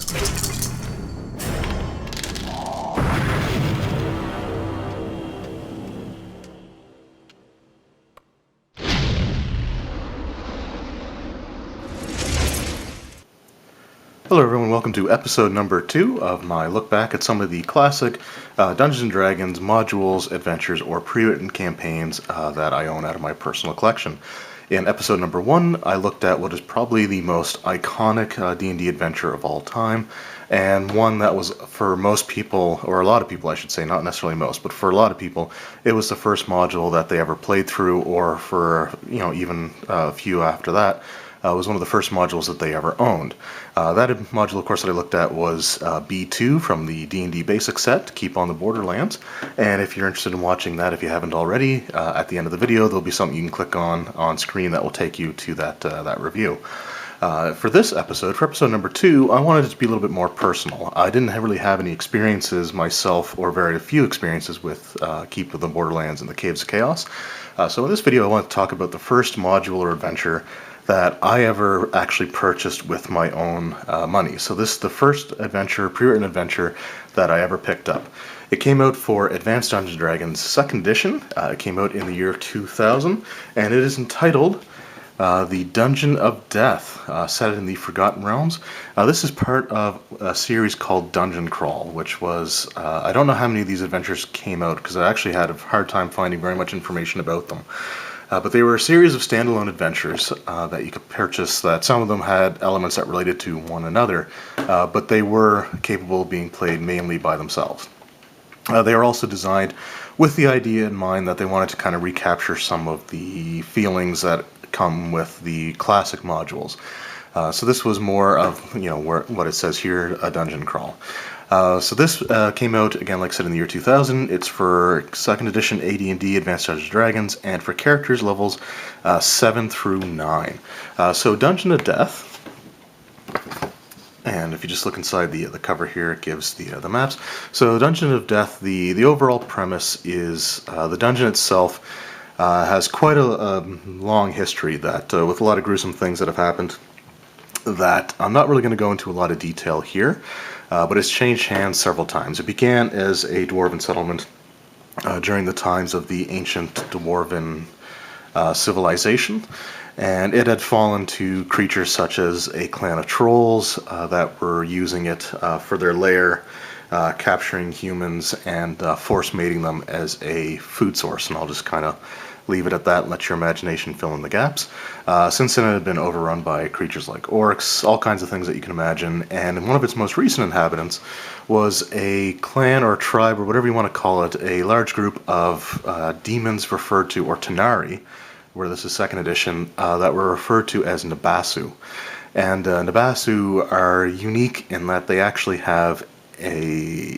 Hello everyone, welcome to episode number 2 of my look back at some of the classic Dungeons & Dragons modules, adventures, or pre-written campaigns that I own out of my personal collection. In episode number 1, I looked at what is probably the most iconic D&D adventure of all time, and one that was, for most people, or a lot of people I should say, not necessarily most, but for a lot of people, it was the first module that they ever played through, or for, even a few after that. Was one of the first modules that they ever owned. That module, of course, that I looked at was B2 from the D&D Basic set, Keep on the Borderlands. And if you're interested in watching that, if you haven't already, at the end of the video, there'll be something you can click on screen that will take you to that review. For this episode, for episode number 2, I wanted it to be a little bit more personal. I didn't really have any experiences myself, or very few experiences with Keep on the Borderlands and the Caves of Chaos. So in this video, I want to talk about the first module or adventure that I ever actually purchased with my own money. So this is the first adventure, pre-written adventure, that I ever picked up. It came out for Advanced Dungeons & Dragons 2nd edition. It came out in the year 2000, and it is entitled The Dungeon of Death, set in the Forgotten Realms. This is part of a series called Dungeon Crawl, which was, I don't know how many of these adventures came out, because I actually had a hard time finding very much information about them. But they were a series of standalone adventures that you could purchase, that some of them had elements that related to one another, but they were capable of being played mainly by themselves. They were also designed with the idea in mind that they wanted to kind of recapture some of the feelings that come with the classic modules. So this was more of, what it says here, a dungeon crawl. So this came out, again, like I said, in the year 2000. It's for 2nd edition AD&D, Advanced Dungeons & Dragons, and for characters levels 7 through 9. So Dungeon of Death, and if you just look inside the cover here, it gives the maps. So Dungeon of Death, the overall premise is the dungeon itself has quite a long history that with a lot of gruesome things that have happened that I'm not really going to go into a lot of detail here. But it's changed hands several times. It began as a dwarven settlement during the times of the ancient dwarven civilization, and it had fallen to creatures such as a clan of trolls that were using it for their lair, capturing humans and force mating them as a food source. And I'll just kind of leave it at that and let your imagination fill in the gaps. Since then, it had been overrun by creatures like orcs, all kinds of things that you can imagine, and one of its most recent inhabitants was a clan or tribe, or whatever you want to call it, a large group of demons referred to, or Tanari, where this is 2nd edition, that were referred to as Nabasu. And Nabasu are unique in that they actually have a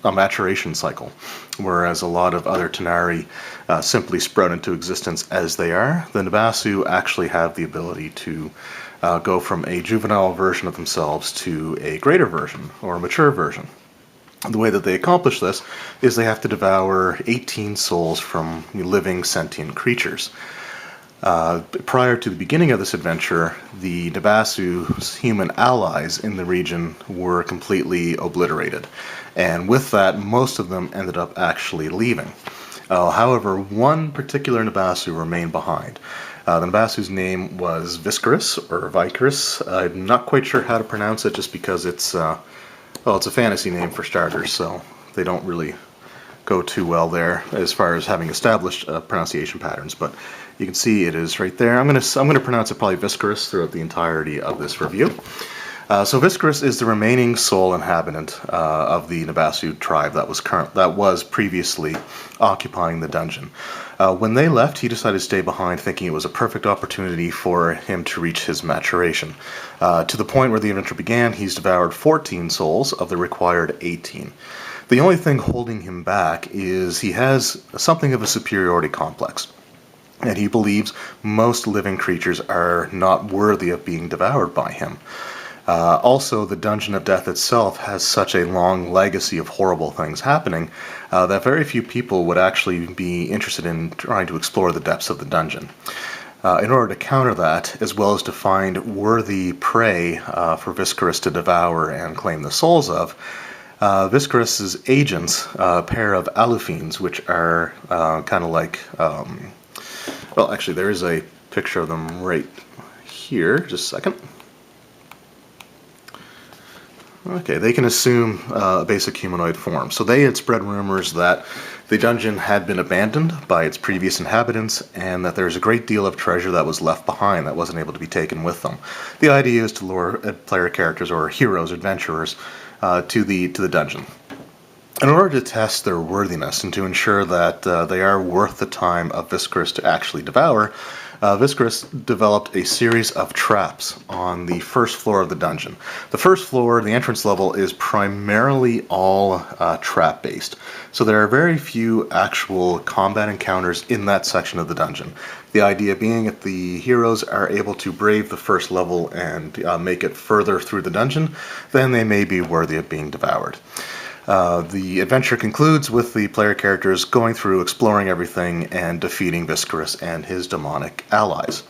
maturation cycle, whereas a lot of other Tanari simply sprout into existence as they are. The Nabasu actually have the ability to go from a juvenile version of themselves to a greater version, or a mature version. The way that they accomplish this is they have to devour 18 souls from living sentient creatures. Prior to the beginning of this adventure, the Nabasu's human allies in the region were completely obliterated, and with that, most of them ended up actually leaving. However, one particular Nabasu remained behind. The Nabasu's name was Viscerus, or Vicarus. I'm not quite sure how to pronounce it, just because it's a fantasy name for starters, so they don't really go too well there as far as having established pronunciation patterns, but you can see it is right there. I'm gonna pronounce it probably Viscerus throughout the entirety of this review. So Viscerus is the remaining sole inhabitant of the Nabasu tribe that was previously occupying the dungeon. When they left, he decided to stay behind, thinking it was a perfect opportunity for him to reach his maturation. To the point where the adventure began, he's devoured 14 souls of the required 18. The only thing holding him back is he has something of a superiority complex, and he believes most living creatures are not worthy of being devoured by him. Also, the Dungeon of Death itself has such a long legacy of horrible things happening that very few people would actually be interested in trying to explore the depths of the dungeon. In order to counter that, as well as to find worthy prey for Viscerus to devour and claim the souls of, Viscerus's agents, a pair of Aluphines, which are kind of like, well, actually, there is a picture of them right here. Just a second. Okay, they can assume a basic humanoid form. So they had spread rumors that the dungeon had been abandoned by its previous inhabitants, and that there's a great deal of treasure that was left behind that wasn't able to be taken with them. The idea is to lure player characters or heroes, adventurers, to the dungeon. In order to test their worthiness and to ensure that they are worth the time of Viscerus to actually devour, Viscerus developed a series of traps on the first floor of the dungeon. The first floor, the entrance level, is primarily all trap-based. So there are very few actual combat encounters in that section of the dungeon. The idea being that the heroes are able to brave the first level and make it further through the dungeon, then they may be worthy of being devoured. The adventure concludes with the player characters going through, exploring everything, and defeating Viscerus and his demonic allies.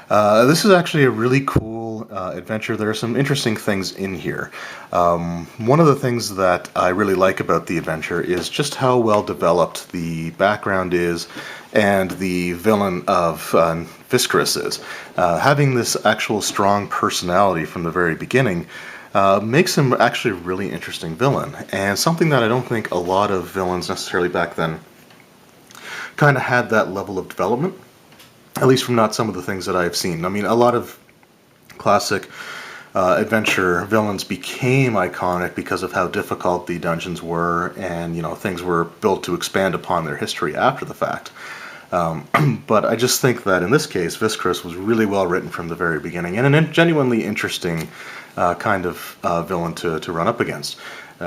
This is actually a really cool adventure. There are some interesting things in here. One of the things that I really like about the adventure is just how well developed the background is and the villain of Viscerus is. Having this actual strong personality from the very beginning makes him actually a really interesting villain, and something that I don't think a lot of villains necessarily back then kind of had that level of development, at least from not some of the things that I've seen. I mean, a lot of classic adventure villains became iconic because of how difficult the dungeons were, and things were built to expand upon their history after the fact. But I just think that in this case, Viscerus was really well written from the very beginning, and a genuinely interesting kind of villain to run up against.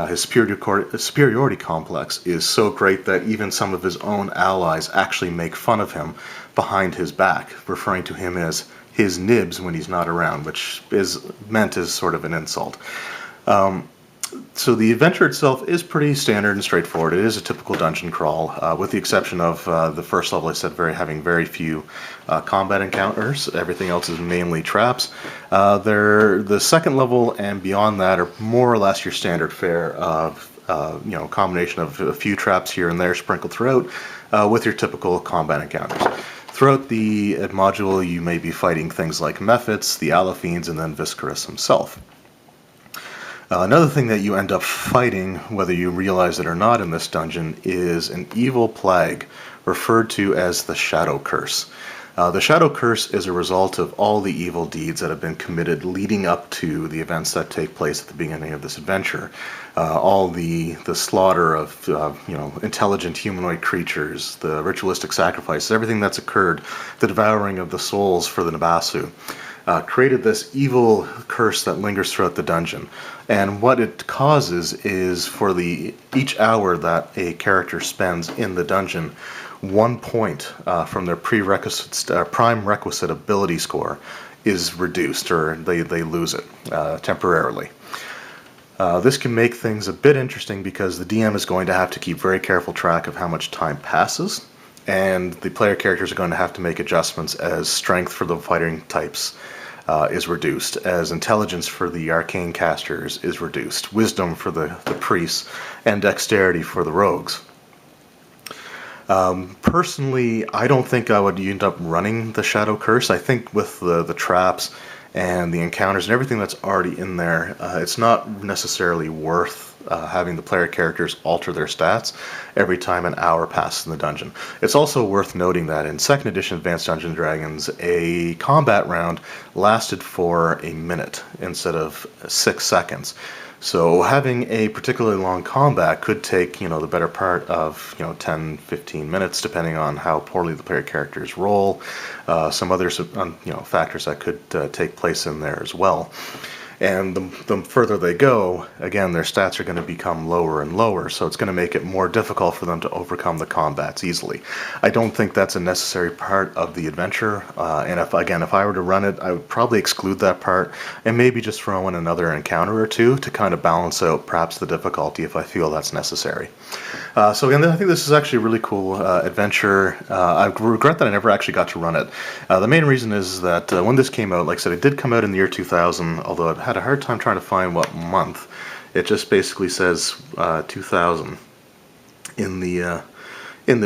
His superiority complex is so great that even some of his own allies actually make fun of him behind his back, referring to him as his nibs when he's not around, which is meant as sort of an insult. So the adventure itself is pretty standard and straightforward. It is a typical dungeon crawl, with the exception of the first level, I said, having very few combat encounters. Everything else is mainly traps. The second level and beyond that are more or less your standard fare of combination of a few traps here and there sprinkled throughout, with your typical combat encounters. Throughout the module, you may be fighting things like Mephits, the Aluphines, and then Viscerus himself. Another thing that you end up fighting, whether you realize it or not in this dungeon, is an evil plague referred to as the Shadow Curse. The Shadow Curse is a result of all the evil deeds that have been committed leading up to the events that take place at the beginning of this adventure. All the slaughter of intelligent humanoid creatures, the ritualistic sacrifices, everything that's occurred, the devouring of the souls for the Nabasu. Created this evil curse that lingers throughout the dungeon. And what it causes is for each hour that a character spends in the dungeon, 1 point from their prime requisite ability score is reduced, or they lose it temporarily. This can make things a bit interesting because the DM is going to have to keep very careful track of how much time passes, and the player characters are going to have to make adjustments as strength for the fighting types is reduced, as intelligence for the arcane casters is reduced, wisdom for the priests, and dexterity for the rogues. Personally, I don't think I would end up running the Shadow Curse. I think with the traps and the encounters and everything that's already in there, it's not necessarily worth having the player characters alter their stats every time an hour passes in the dungeon. It's also worth noting that in 2nd edition Advanced Dungeons & Dragons, a combat round lasted for a minute instead of 6 seconds. So having a particularly long combat could take, the better part of, 10, 15 minutes, depending on how poorly the player characters roll, some other, factors that could take place in there as well. And the further they go, again, their stats are going to become lower and lower, so it's going to make it more difficult for them to overcome the combats easily. I don't think that's a necessary part of the adventure, and if I were to run it, I would probably exclude that part, and maybe just throw in another encounter or two to kind of balance out perhaps the difficulty if I feel that's necessary. So again, I think this is actually a really cool adventure. I regret that I never actually got to run it. The main reason is that when this came out, like I said, it did come out in the year 2000, although I had a hard time trying to find what month. It just basically says 2000 in the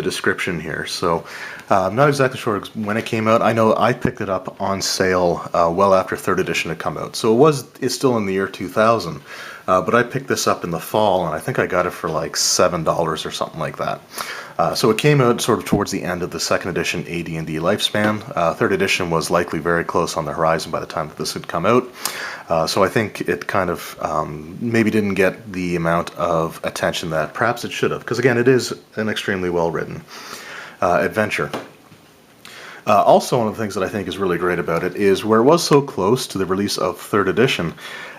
description here. So I'm not exactly sure when it came out. I know I picked it up on sale well after 3rd edition had come out. So it's still in the year 2000. But I picked this up in the fall, and I think I got it for like $7 or something like that. So it came out sort of towards the end of the 2nd edition AD&D lifespan. 3rd edition was likely very close on the horizon by the time that this had come out. So I think it kind of maybe didn't get the amount of attention that perhaps it should have, because again, it is an extremely well-written adventure. Also, one of the things that I think is really great about it is where it was so close to the release of 3rd edition,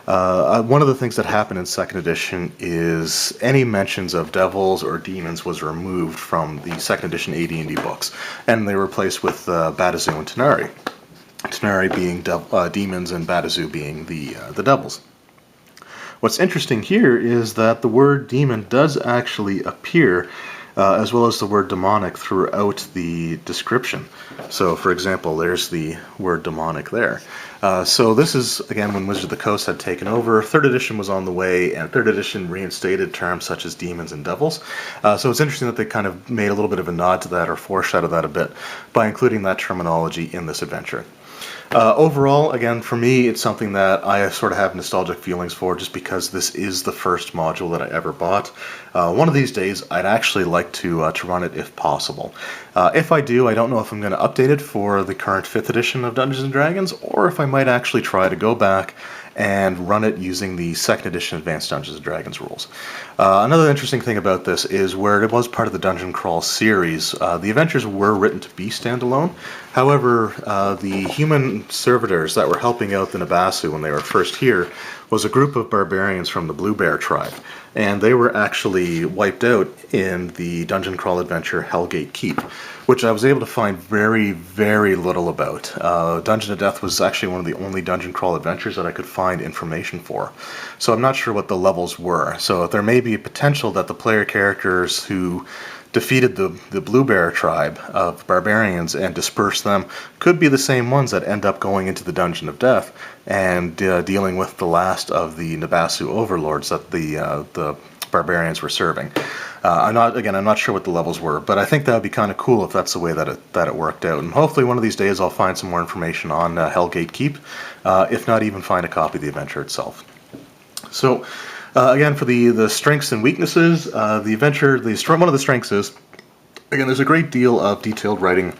one of the things that happened in 2nd edition is any mentions of devils or demons was removed from the 2nd edition AD&D books, and they were replaced with Badazu and Tanari. Tanari being demons and Badazu being the devils. What's interesting here is that the word demon does actually appear as well as the word demonic throughout the description. So, for example, there's the word demonic there. So this is, again, when Wizards of the Coast had taken over. 3rd edition was on the way, and 3rd edition reinstated terms such as demons and devils. So it's interesting that they kind of made a little bit of a nod to that, or foreshadowed that a bit, by including that terminology in this adventure. Overall, again, for me, it's something that I sort of have nostalgic feelings for, just because this is the first module that I ever bought. One of these days, I'd actually like to run it if possible. If I do, I don't know if I'm going to update it for the current 5th edition of Dungeons & Dragons, or if I might actually try to go back and run it using the 2nd edition Advanced Dungeons & Dragons rules. Another interesting thing about this is where it was part of the Dungeon Crawl series, the adventures were written to be standalone. However, the human servitors that were helping out the Nabasu when they were first here was a group of barbarians from the Blue Bear tribe, and they were actually wiped out in the Dungeon Crawl adventure Hellgate Keep, which I was able to find very, very little about. Dungeon of Death was actually one of the only Dungeon Crawl adventures that I could find information for, so I'm not sure what the levels were. So there may be a potential that the player characters who defeated the Blue Bear tribe of barbarians and dispersed them could be the same ones that end up going into the Dungeon of Death and dealing with the last of the Nabasu overlords that the barbarians were serving. I'm not sure what the levels were, but I think that would be kind of cool if that's the way that it worked out. And hopefully one of these days I'll find some more information on Hellgate Keep, if not even find a copy of the adventure itself. So, again, for the strengths and weaknesses, the adventure, one of the strengths is, again, there's a great deal of detailed writing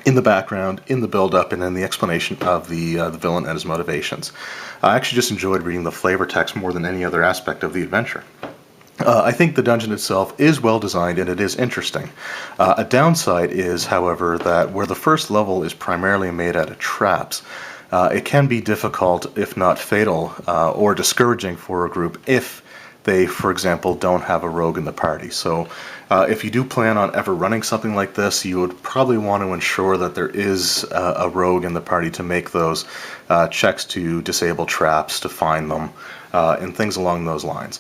in the background, in the build-up, and in the explanation of the villain and his motivations. I actually just enjoyed reading the flavor text more than any other aspect of the adventure. I think the dungeon itself is well designed and it is interesting. A downside is, however, that where the first level is primarily made out of traps, it can be difficult, if not fatal, or discouraging for a group if they, for example, don't have a rogue in the party. So if you do plan on ever running something like this, you would probably want to ensure that there is a rogue in the party to make those checks to disable traps, to find them, and things along those lines.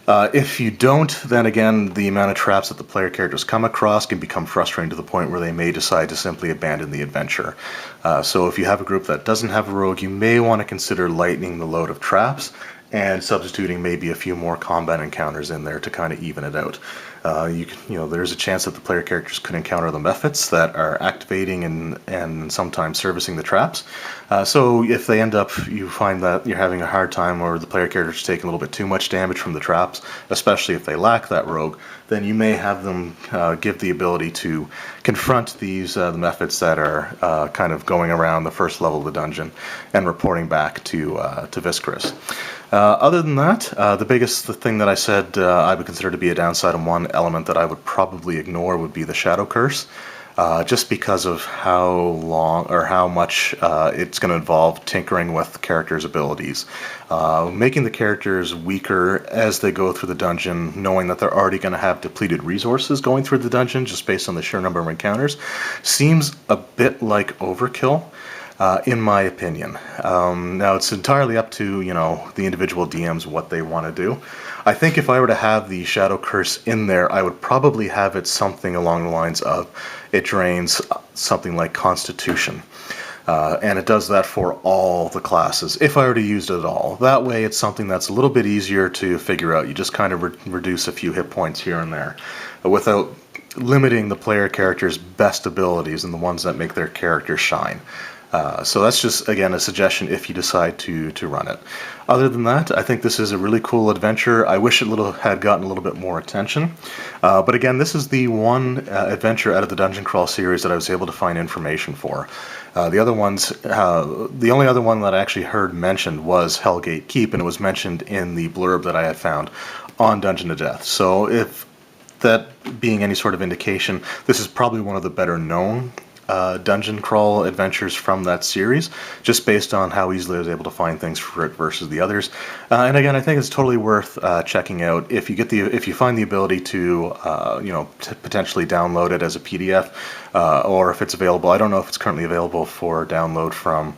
If you don't, then again, the amount of traps that the player characters come across can become frustrating to the point where they may decide to simply abandon the adventure. So if you have a group that doesn't have a rogue, you may want to consider lightening the load of traps and substituting maybe a few more combat encounters in there to kind of even it out. There's a chance that the player characters could encounter the methods that are activating and sometimes servicing the traps. So if they end up, you find that you're having a hard time or the player characters taking a little bit too much damage from the traps, especially if they lack that rogue, then you may have them give the ability to confront the methods that are kind of going around the first level of the dungeon and reporting back to Viscerous. Other than that, the biggest thing that I said I would consider to be a downside, and one element that I would probably ignore, would be the Shadow Curse. just because of how long or how much it's going to involve tinkering with characters' abilities. Making the characters weaker as they go through the dungeon, knowing that they're already going to have depleted resources going through the dungeon just based on the sheer number of encounters, seems a bit like overkill. In my opinion. Now it's entirely up to, the individual DMs what they want to do. I think if I were to have the Shadow Curse in there, I would probably have it something along the lines of it drains something like Constitution. And it does that for all the classes, if I were to use it at all. That way it's something that's a little bit easier to figure out. You just kind of reduce a few hit points here and there without limiting the player character's best abilities and the ones that make their character shine. So that's just, again, a suggestion if you decide to run it. Other than that, I think this is a really cool adventure. I wish it had gotten a little bit more attention. But again, this is the one adventure out of the Dungeon Crawl series that I was able to find information for. The other ones, the only other one that I actually heard mentioned was Hellgate Keep, and it was mentioned in the blurb that I had found on Dungeon of Death. So if that being any sort of indication, this is probably one of the better known dungeon crawl adventures from that series, just based on how easily I was able to find things for it versus the others. And again, I think it's totally worth checking out if you find the ability to potentially download it as a PDF, or if it's available. I don't know if it's currently available for download from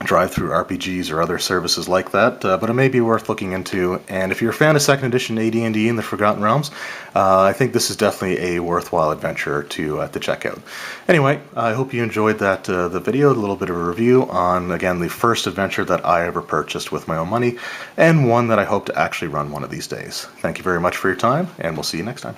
drive-through RPGs or other services like that, but it may be worth looking into. And if you're a fan of 2nd edition AD&D in the Forgotten Realms, I think this is definitely a worthwhile adventure to check out. Anyway, I hope you enjoyed that the video, a little bit of a review on, again, the first adventure that I ever purchased with my own money, and one that I hope to actually run one of these days. Thank you very much for your time, and we'll see you next time.